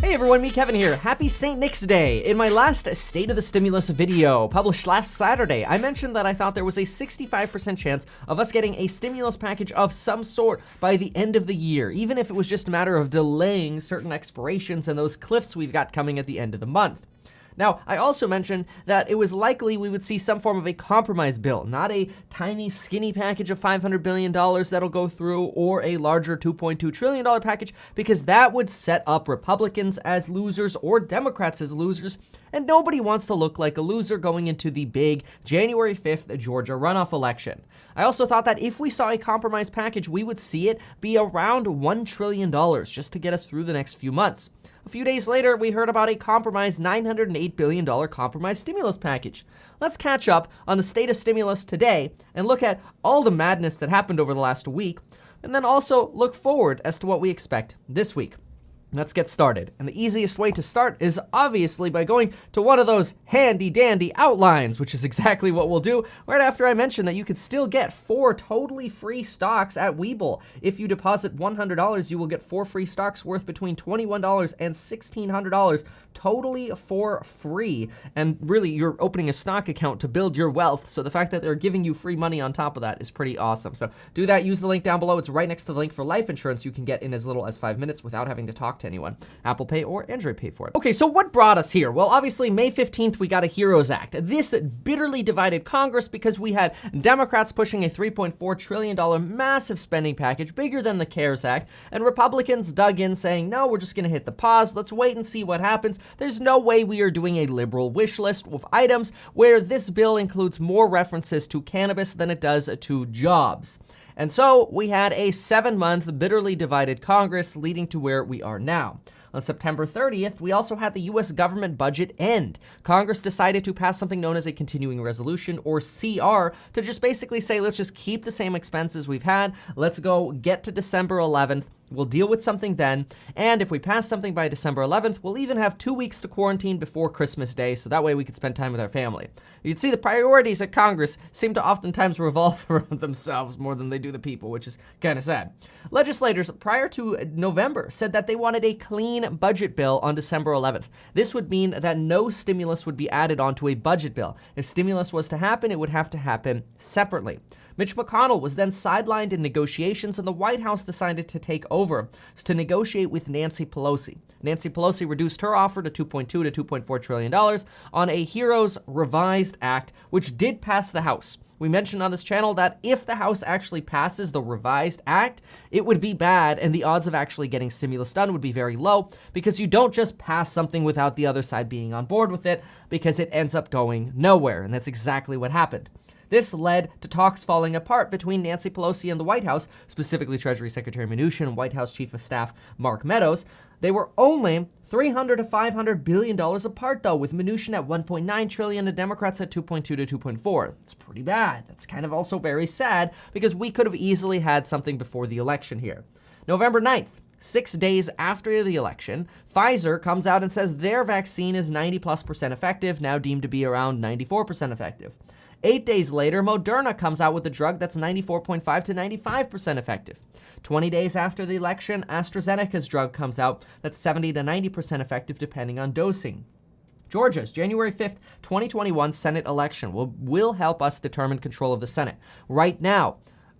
Hey everyone, me Kevin here. Happy St. Nick's Day. In my last State of the Stimulus video, published last Saturday, I mentioned that I thought there was a 65% chance of us getting a stimulus package of some sort by the end of the year, even if it was just a matter of delaying certain expirations and those cliffs we've got coming at the end of the month. Now, I also mentioned that it was likely we would see some form of a compromise bill, not a tiny, skinny package of $500 billion that'll go through, or a larger $2.2 trillion package, because that would set up Republicans as losers or Democrats as losers, and nobody wants to look like a loser going into the big January 5th Georgia runoff election. I also thought that if we saw a compromise package, we would see it be around $1 trillion just to get us through the next few months. A few days later, we heard about a compromised $908 billion compromise stimulus package. Let's catch up on the state of stimulus today and look at all the madness that happened over the last week, and then also look forward as to what we expect this week. Let's get started. And the easiest way to start is obviously by going to one of those handy dandy outlines, which is exactly what we'll do right after I mention that you could still get 4 totally free stocks at Webull. If you deposit $100, you will get 4 free stocks worth between $21 and $1,600 totally for free. And really, you're opening a stock account to build your wealth. So the fact that they're giving you free money on top of that is pretty awesome. So do that. Use the link down below. It's right next to the link for life insurance you can get in as little as 5 minutes without having to talk to anyone. Apple Pay or Android Pay for it. Okay, so what brought us here? Well, obviously, May 15th, we got a HEROES Act. This bitterly divided Congress because we had Democrats pushing a $3.4 trillion massive spending package, bigger than the CARES Act, and Republicans dug in saying, no, we're just going to hit the pause. Let's wait and see what happens. There's no way we are doing a liberal wish list with items where this bill includes more references to cannabis than it does to jobs. And so we had a 7-month bitterly divided Congress leading to where we are now. On September 30th, we also had the U.S. government budget end. Congress decided to pass something known as a continuing resolution, or CR, to just basically say, let's just keep the same expenses we've had. Let's go get to December 11th. We'll deal with something then, and if we pass something by December 11th, we'll even have 2 weeks to quarantine before Christmas Day, so that way we could spend time with our family. You can see the priorities at Congress seem to oftentimes revolve around themselves more than they do the people, which is kind of sad. Legislators, prior to November, said that they wanted a clean budget bill on December 11th. This would mean that no stimulus would be added onto a budget bill. If stimulus was to happen, it would have to happen separately. Mitch McConnell was then sidelined in negotiations, and the White House decided to take over to negotiate with Nancy Pelosi. Nancy Pelosi reduced her offer to $2.2 to $2.4 trillion on a HEROES Revised Act, which did pass the House. We mentioned on this channel that if the House actually passes the Revised Act, it would be bad, and the odds of actually getting stimulus done would be very low, because you don't just pass something without the other side being on board with it, because it ends up going nowhere, and that's exactly what happened. This led to talks falling apart between Nancy Pelosi and the White House, specifically Treasury Secretary Mnuchin and White House Chief of Staff Mark Meadows. They were only $300 to $500 billion apart, though, with Mnuchin at $1.9 trillion and Democrats at $2.2 to $2.4. That's pretty bad. That's kind of also very sad, because we could have easily had something before the election here. November 9th. 6 days after the election, Pfizer comes out and says their vaccine is 90+% effective, now deemed to be around 94% effective. 8 days later, Moderna comes out with a drug that's 94.5 to 95% effective. 20 days after the election, AstraZeneca's drug comes out that's 70 to 90% effective depending on dosing. Georgia's January 5th, 2021 Senate election will help us determine control of the Senate. Right now,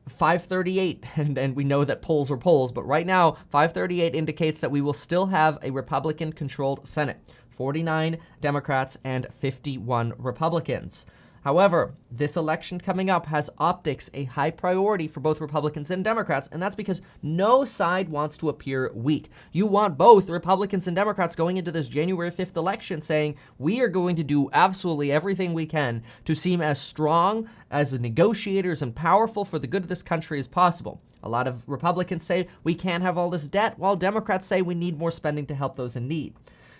538, and we know that polls are polls, but right now, 538 indicates that we will still have a Republican-controlled Senate. 49 Democrats and 51 Republicans. However, this election coming up has optics a high priority for both Republicans and Democrats, and that's because no side wants to appear weak. You want both Republicans and Democrats going into this January 5th election saying, we are going to do absolutely everything we can to seem as strong, as negotiators, and powerful for the good of this country as possible. A lot of Republicans say we can't have all this debt, while Democrats say we need more spending to help those in need.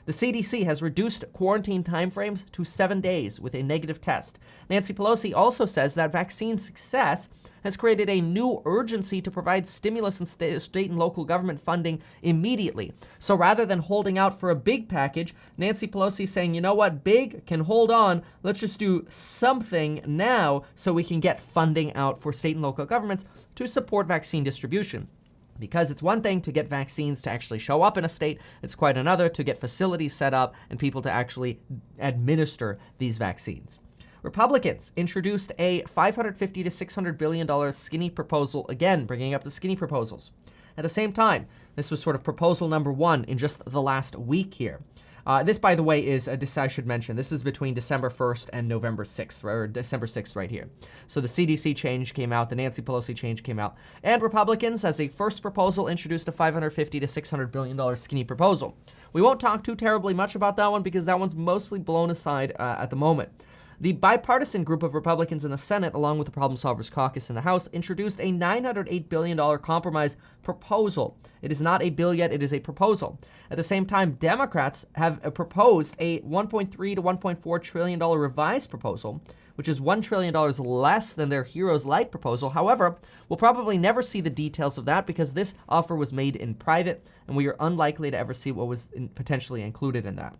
The CDC has reduced quarantine timeframes to 7 days with a negative test. Nancy Pelosi also says that vaccine success has created a new urgency to provide stimulus and state and local government funding immediately. So rather than holding out for a big package, Nancy Pelosi is saying, you know what, big can hold on. Let's just do something now so we can get funding out for state and local governments to support vaccine distribution. Because it's one thing to get vaccines to actually show up in a state, it's quite another to get facilities set up and people to actually administer these vaccines. Republicans introduced a $550 to $600 billion skinny proposal, again, bringing up the skinny proposals. At the same time, this was sort of proposal number one in just the last week here. This, by the way, I should mention, this is between December 1st and November 6th, or December 6th right here. So the CDC change came out, the Nancy Pelosi change came out, and Republicans, as a first proposal, introduced a $550 to $600 billion skinny proposal. We won't talk too terribly much about that one because that one's mostly blown aside at the moment. The bipartisan group of Republicans in the Senate, along with the Problem Solvers Caucus in the House, introduced a $908 billion compromise proposal. It is not a bill yet, it is a proposal. At the same time, Democrats have proposed a $1.3 to $1.4 trillion revised proposal, which is $1 trillion less than their Heroes Light proposal. However, we'll probably never see the details of that because this offer was made in private, and we are unlikely to ever see what was potentially included in that.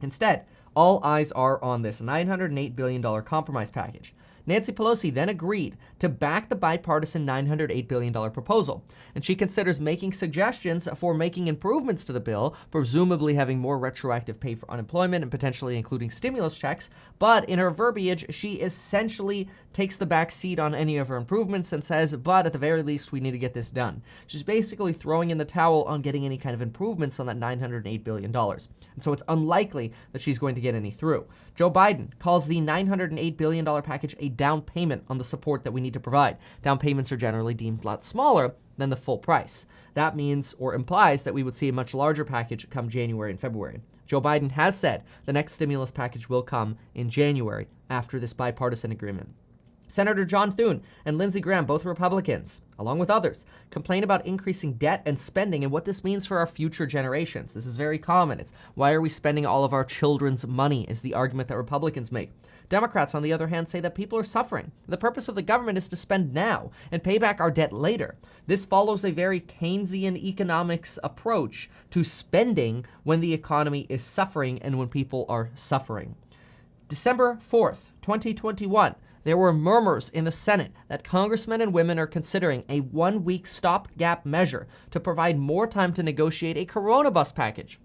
Instead, all eyes are on this $908 billion compromise package. Nancy Pelosi then agreed to back the bipartisan $908 billion proposal, and she considers making suggestions for making improvements to the bill, presumably having more retroactive pay for unemployment and potentially including stimulus checks, but in her verbiage, she essentially takes the back seat on any of her improvements and says, but at the very least, we need to get this done. She's basically throwing in the towel on getting any kind of improvements on that $908 billion, and so it's unlikely that she's going to get any through. Joe Biden calls the $908 billion package a down payment on the support that we need to provide. Down payments are generally deemed a lot smaller than the full price. That means or implies that we would see a much larger package come January and February. Joe Biden has said the next stimulus package will come in January after this bipartisan agreement. Senator John Thune and Lindsey Graham, both Republicans, along with others, complain about increasing debt and spending and what this means for our future generations. This is very common. It's why are we spending all of our children's money is the argument that Republicans make. Democrats, on the other hand, say that people are suffering. The purpose of the government is to spend now and pay back our debt later. This follows a very Keynesian economics approach to spending when the economy is suffering and when people are suffering. December 4th, 2021, there were murmurs in the Senate that congressmen and women are considering a 1-week stopgap measure to provide more time to negotiate a coronabus package.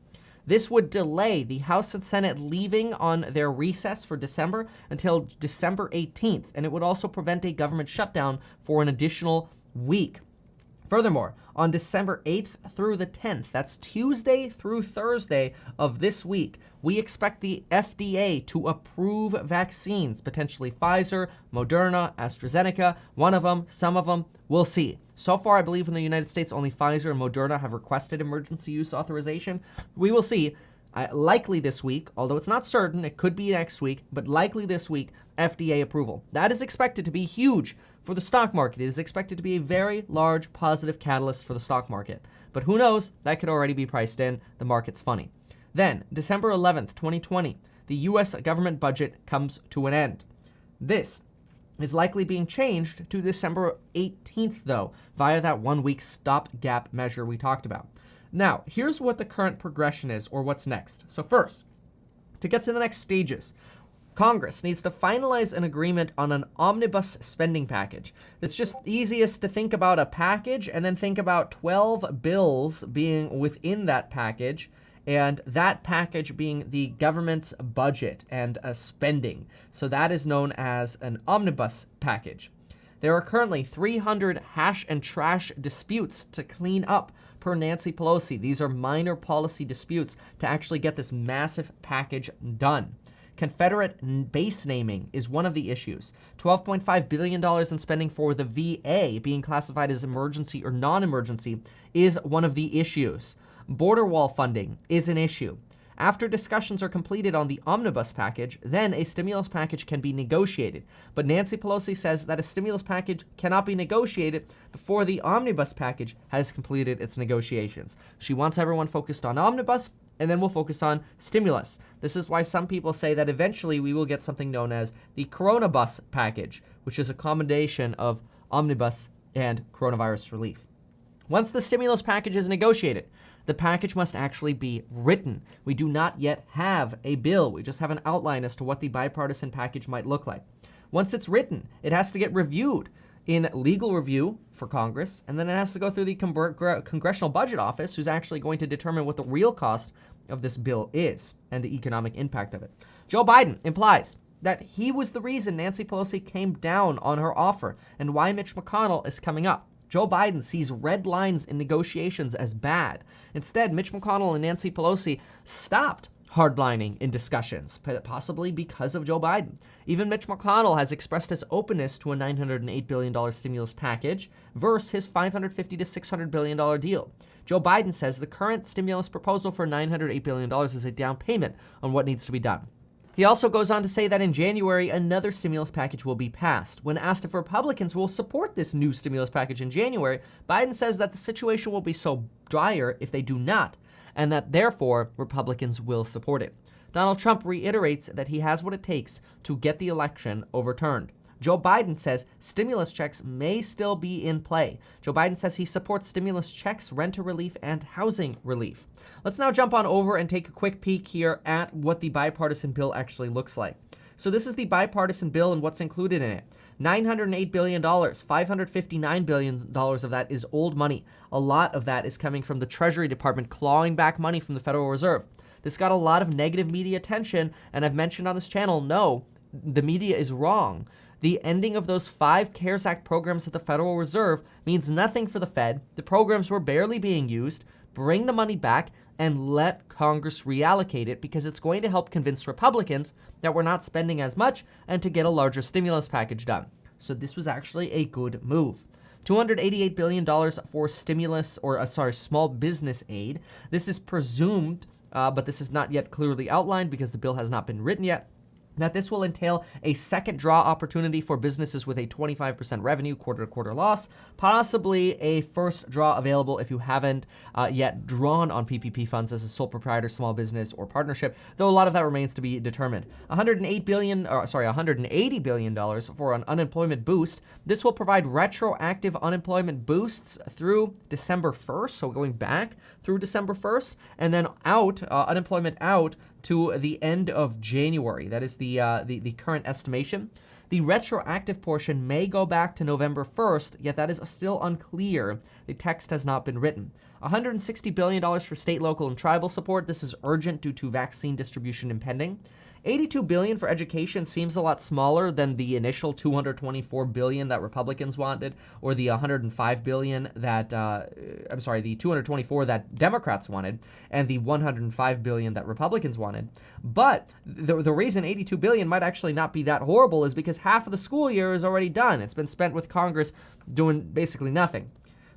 This would delay the House and Senate leaving on their recess for December until December 18th, and it would also prevent a government shutdown for an additional week. Furthermore, on December 8th through the 10th, that's Tuesday through Thursday of this week, we expect the FDA to approve vaccines, potentially Pfizer, Moderna, AstraZeneca, one of them, some of them, we'll see. So far, I believe in the United States, only Pfizer and Moderna have requested emergency use authorization. We will see. Likely this week, although it's not certain, it could be next week, but likely this week, FDA approval. That is expected to be huge for the stock market. It is expected to be a very large positive catalyst for the stock market. But who knows? That could already be priced in. The market's funny. Then, December 11th, 2020, the U.S. government budget comes to an end. This is likely being changed to December 18th, though, via that 1-week stopgap measure we talked about. Now, here's what the current progression is, or what's next. So first, to get to the next stages, Congress needs to finalize an agreement on an omnibus spending package. It's just easiest to think about a package and then think about 12 bills being within that package, and that package being the government's budget and spending. So that is known as an omnibus package. There are currently 300 hash and trash disputes to clean up per Nancy Pelosi. These are minor policy disputes to actually get this massive package done. Confederate base naming is one of the issues. $12.5 billion in spending for the VA being classified as emergency or non-emergency is one of the issues. Border wall funding is an issue. After discussions are completed on the omnibus package, then a stimulus package can be negotiated. But Nancy Pelosi says that a stimulus package cannot be negotiated before the omnibus package has completed its negotiations. She wants everyone focused on omnibus, and then we'll focus on stimulus. This is why some people say that eventually we will get something known as the coronabus package, which is a combination of omnibus and coronavirus relief. Once the stimulus package is negotiated, the package must actually be written. We do not yet have a bill. We just have an outline as to what the bipartisan package might look like. Once it's written, it has to get reviewed. in legal review for Congress, and then it has to go through the Congressional Budget Office, who's actually going to determine what the real cost of this bill is and the economic impact of it. Joe Biden implies that he was the reason Nancy Pelosi came down on her offer and why Mitch McConnell is coming up. Joe Biden sees red lines in negotiations as bad. Instead, Mitch McConnell and Nancy Pelosi stopped hardlining in discussions, possibly because of Joe Biden. Even Mitch McConnell has expressed his openness to a $908 billion stimulus package versus his $550 to $600 billion deal. Joe Biden says the current stimulus proposal for $908 billion is a down payment on what needs to be done. He also goes on to say that in January, another stimulus package will be passed. When asked if Republicans will support this new stimulus package in January, Biden says that the situation will be so dire if they do not, and that therefore Republicans will support it. Donald Trump reiterates that he has what it takes to get the election overturned. Joe Biden says stimulus checks may still be in play. Joe Biden says he supports stimulus checks, renter relief, and housing relief. Let's now jump on over and take a quick peek here at what the bipartisan bill actually looks like. So this is the bipartisan bill and what's included in it. $908 billion, $559 billion of that is old money. A lot of that is coming from the Treasury Department clawing back money from the Federal Reserve. This got a lot of negative media attention, and I've mentioned on this channel, no, the media is wrong. The ending of those 5 CARES Act programs at the Federal Reserve means nothing for the Fed. The programs were barely being used. Bring the money back and let Congress reallocate it, because it's going to help convince Republicans that we're not spending as much and to get a larger stimulus package done. So this was actually a good move. $288 billion for stimulus, small business aid. This is presumed, but this is not yet clearly outlined because the bill has not been written yet, that this will entail a second draw opportunity for businesses with a 25% revenue quarter-to-quarter loss, possibly a first draw available if you haven't yet drawn on PPP funds as a sole proprietor, small business, or partnership, though a lot of that remains to be determined. $180 billion for an unemployment boost. This will provide retroactive unemployment boosts through December 1st, so going back through December 1st, and then unemployment out to the end of January. That is the current estimation. The retroactive portion may go back to November 1st, yet that is still unclear. The text has not been written. $160 billion for state, local, and tribal support. This is urgent due to vaccine distribution impending. $82 billion for education seems a lot smaller than the initial $224 billion that Republicans wanted, or the $105 billion that, the $224 that Democrats wanted, and the $105 billion that Republicans wanted. But the reason $82 billion might actually not be that horrible is because half of the school year is already done. It's been spent with Congress doing basically nothing.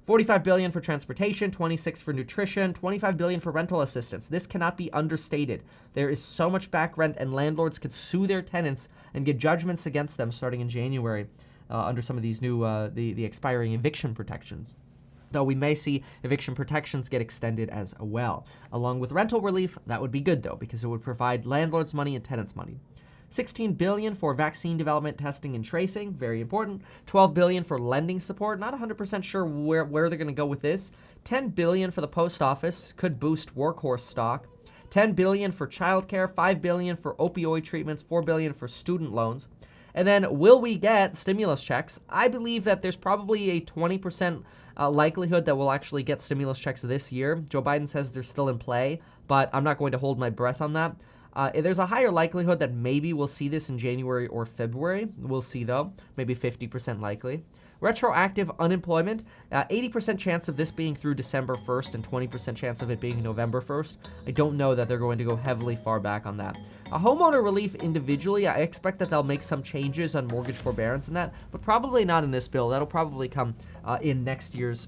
$45 billion for transportation, $26 for nutrition, $25 billion for rental assistance. This cannot be understated. There is so much back rent, and landlords could sue their tenants and get judgments against them starting in January under some of these new the expiring eviction protections. Though we may see eviction protections get extended as well. Along with rental relief, that would be good though, because it would provide landlords money and tenants money. $16 billion for vaccine development, testing, and tracing, very important. $12 billion for lending support, not 100% sure where they're going to go with this. $10 billion for the post office, could boost workhorse stock. $10 billion for childcare, $5 billion for opioid treatments, $4 billion for student loans. And then, will we get stimulus checks? I believe that there's probably a 20% likelihood that we'll actually get stimulus checks this year. Joe Biden says they're still in play, but I'm not going to hold my breath on that. There's a higher likelihood that maybe we'll see this in January or February. We'll see, though. Maybe 50% likely. Retroactive unemployment, 80% chance of this being through December 1st and 20% chance of it being November 1st. I don't know that they're going to go heavily far back on that. A homeowner relief individually, I expect that they'll make some changes on mortgage forbearance and that, but probably not in this bill. That'll probably come in next year's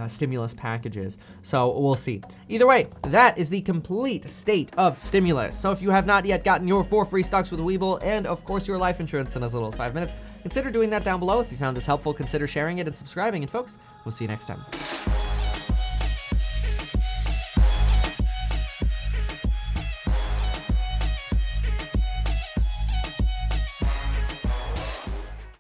stimulus packages. So we'll see. Either way, that is the complete state of stimulus. So if you have not yet gotten your 4 free stocks with Webull and of course your life insurance in as little as 5 minutes, consider doing that down below. If you found this helpful, consider sharing it and subscribing. And folks, we'll see you next time.